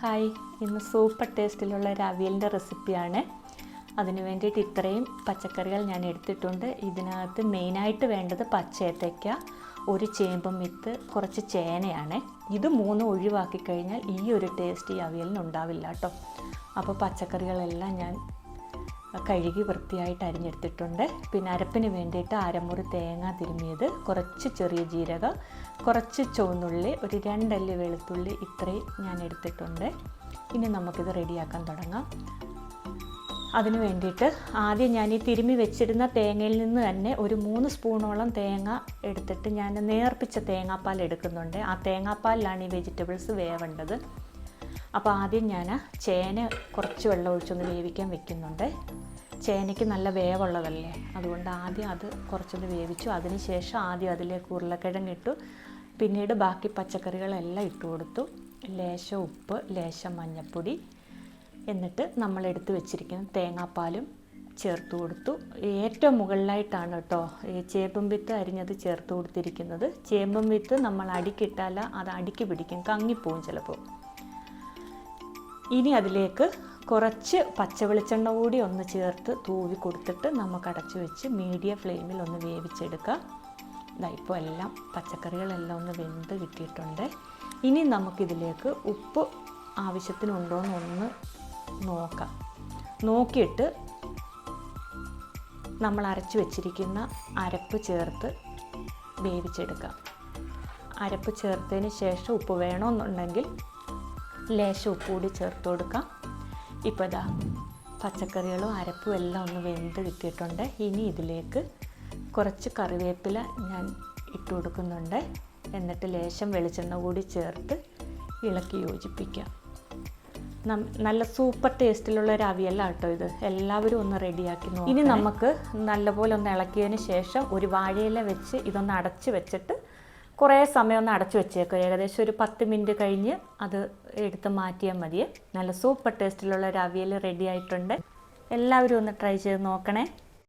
Hi, ഇന്ന് super ടേസ്റ്റിലുള്ള ഒരു അവിയലിൻ്റെ റെസിപ്പിയാണ്. അതിന് വേണ്ടിയിട്ട് ഇത്രയും പച്ചക്കറികൾ ഞാൻ എടുത്തിട്ടുണ്ട്. ഇതിനകത്ത് മെയിനായിട്ട് വേണ്ടത് പച്ചയേത്തയ്ക്ക, ഒരു ചേമ്പും വിത്ത്, കുറച്ച് ചേനയാണ്. ഇത് മൂന്നും ഒഴിവാക്കി കഴിഞ്ഞാൽ ഈ ഒരു ടേസ്റ്റ് ഈ അവിയലിന് ഉണ്ടാവില്ല കേട്ടോ. അപ്പോൾ പച്ചക്കറികളെല്ലാം ഞാൻ കഴുകി വൃത്തിയായിട്ട് അരിഞ്ഞെടുത്തിട്ടുണ്ട്. പിന്നെ അരപ്പിന് വേണ്ടിയിട്ട് അരമുറി തേങ്ങ തിരുമ്മിയത്, കുറച്ച് ചെറിയ ജീരകം, കുറച്ച് ചുവന്നുള്ളി, ഒരു 2 അല്ലി വെളുത്തുള്ളി, ഇത്രയും ഞാൻ എടുത്തിട്ടുണ്ട്. ഇനി നമുക്കിത് റെഡിയാക്കാൻ തുടങ്ങാം. അതിന് വേണ്ടിയിട്ട് ആദ്യം ഞാൻ ഈ തിരുമ്മി വെച്ചിരുന്ന തേങ്ങയിൽ നിന്ന് തന്നെ ഒരു 3 സ്പൂണോളം തേങ്ങ എടുത്തിട്ട് ഞാൻ നേർപ്പിച്ച തേങ്ങാപ്പാൽ എടുക്കുന്നുണ്ട്. ആ തേങ്ങാപ്പാലിലാണ് ഈ വെജിറ്റബിൾസ് വേവേണ്ടത്. അപ്പോൾ ആദ്യം ഞാൻ ചേന കുറച്ച് വെള്ളം ഒഴിച്ചൊന്ന് വേവിക്കാൻ വെക്കുന്നുണ്ട്. ചേനയ്ക്ക് നല്ല വേവുള്ളതല്ലേ, അതുകൊണ്ട് ആദ്യം അത് കുറച്ചൊന്ന് വേവിച്ചു. അതിന് ശേഷം ആദ്യം അതിലേക്ക് ഉരുളക്കിഴങ്ങ് ഇട്ടു. പിന്നീട് ബാക്കി പച്ചക്കറികളെല്ലാം ഇട്ട് കൊടുത്തു. ലേശം ഉപ്പ്, ലേശം മഞ്ഞൾപ്പൊടി, എന്നിട്ട് നമ്മൾ എടുത്ത് വെച്ചിരിക്കുന്ന തേങ്ങാപ്പാലും ചേർത്ത് കൊടുത്തു. ഏറ്റവും മുകളിലായിട്ടാണ് കേട്ടോ ഈ ചേമ്പും വിത്ത് അരിഞ്ഞത് ചേർത്ത് കൊടുത്തിരിക്കുന്നത്. ചേമ്പും വിത്ത് നമ്മൾ അടിക്കിട്ടാൽ അത് അടിക്ക് പിടിക്കും, കങ്ങിപ്പോവും ചിലപ്പോൾ. ഇനി അതിലേക്ക് കുറച്ച് പച്ചവെളിച്ചെണ്ണ കൂടി ഒന്ന് ചേർത്ത് തൂവി കൊടുത്തിട്ട് നമുക്ക് അടച്ചു വെച്ച് മീഡിയം ഫ്ലെയിമിൽ ഒന്ന് വേവിച്ചെടുക്കാം. ഇപ്പോൾ എല്ലാം പച്ചക്കറികളെല്ലാം ഒന്ന് വെന്ത് കിട്ടിയിട്ടുണ്ട്. ഇനി നമുക്കിതിലേക്ക് ഉപ്പ് ആവശ്യത്തിനുണ്ടോ എന്നൊന്ന് നോക്കാം. നോക്കിയിട്ട് നമ്മൾ അരച്ചു വെച്ചിരിക്കുന്ന അരപ്പ് ചേർത്ത് വേവിച്ചെടുക്കാം. അരപ്പ് ചേർത്തതിന് ശേഷം ഉപ്പ് വേണമെന്നുണ്ടെങ്കിൽ ലേശം ഉപ്പ് കൂടി ചേർത്ത് കൊടുക്കാം. ഇപ്പോൾ ഇതാ പച്ചക്കറികളും അരപ്പും എല്ലാം ഒന്ന് വെന്ത് കിട്ടിയിട്ടുണ്ട്. ഇനി ഇതിലേക്ക് കുറച്ച് കറിവേപ്പില ഞാൻ ഇട്ട് കൊടുക്കുന്നുണ്ട്. എന്നിട്ട് ലേശം വെളിച്ചെണ്ണ കൂടി ചേർത്ത് ഇളക്കി യോജിപ്പിക്കാം. നല്ല സൂപ്പർ ടേസ്റ്റിലുള്ള ഒരു അവിയലാണ് കേട്ടോ ഇത്. എല്ലാവരും ഒന്ന് റെഡിയാക്കി നോക്കാം. ഇനി നമുക്ക് നല്ലപോലെ ഒന്ന് ഇളക്കിയതിന് ശേഷം ഒരു വാഴയില വെച്ച് ഇതൊന്ന് അടച്ച് വെച്ചിട്ട് കുറേ സമയം ഒന്ന് അടച്ചു വെച്ചേക്കും. ഏകദേശം ഒരു 10 മിനിറ്റ് കഴിഞ്ഞ് അത് എടുത്ത് മാറ്റിയാൽ മതിയെ. നല്ല സൂപ്പർ ടേസ്റ്റിലുള്ള ഒരു അവിയൽ റെഡി ആയിട്ടുണ്ട്. എല്ലാവരും ഒന്ന് ട്രൈ ചെയ്ത് നോക്കണേ.